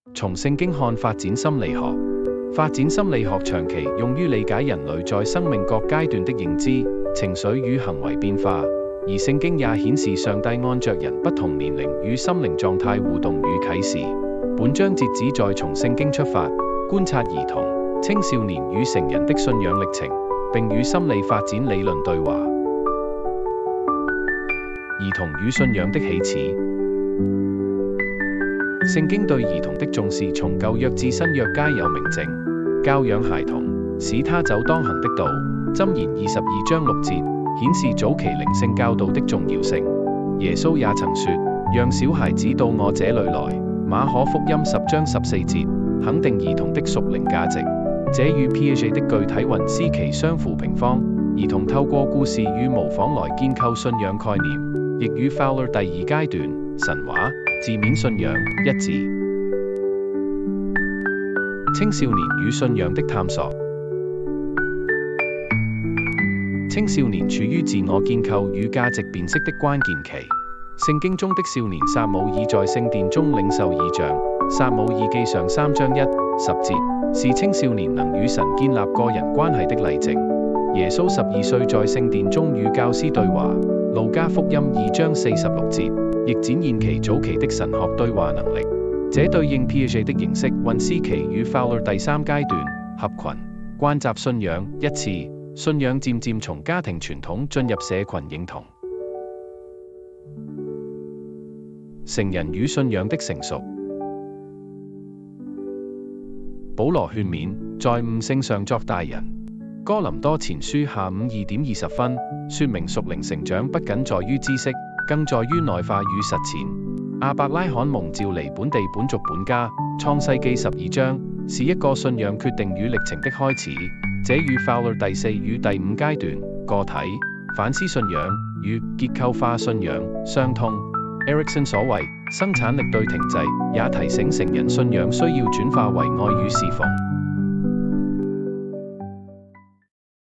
從聖經看發展心理學。發展心理學長期用於理解人類在生命各階段的認知、情緒與行為變化，而聖經也顯示上帝按着人不同年齡與心靈狀態互動與啟示。本章節旨在從聖經出發，觀察兒童、青少年與成人的信仰歷程，並與心理發展理論對話。兒童與信仰的起始。聖經對兒童的重視從舊約至新約皆有明證，教養孩童，使他走當行的道。箴言22章6節顯示早期靈性教導的重要性。耶穌也曾說：讓小孩子到我這裡來。馬可福音10章14節肯定兒童的屬靈價值，這與 Piaget 的具體運思期相輔平方。兒童透過故事與模仿來建構信仰概念，亦與 Fowler 第二階段神話字面信仰一致。青少年與信仰的探索。青少年處於自我建構與價值辨識的關鍵期。聖經中的少年撒母耳在聖殿中領受異象，撒母耳記上3章1-10節，是青少年能與神建立個人關係的例證。耶穌12歲在聖殿中與教師對話，路加福音2章46節，亦展現其早期的神學對話能力。這對應 Piaget 的形式運思期與 Fowler 第三階段合群關閘信仰一次，信仰漸漸從家庭傳統進入社群認同。成人與信仰的成熟。保羅勸勉，在悟性上作大人。哥林多前書下午2點20分，說明屬靈成長不僅在於知識，更在於內化與實踐。亞伯拉罕蒙召離本地本族本家，創世記12章，是一個信仰決定與歷程的開始。這與 Fowler 第4與第5階段個體反思信仰與結構化信仰相通。Erickson 所謂生產力對停滯，也提醒成人信仰需要轉化為愛與侍奉。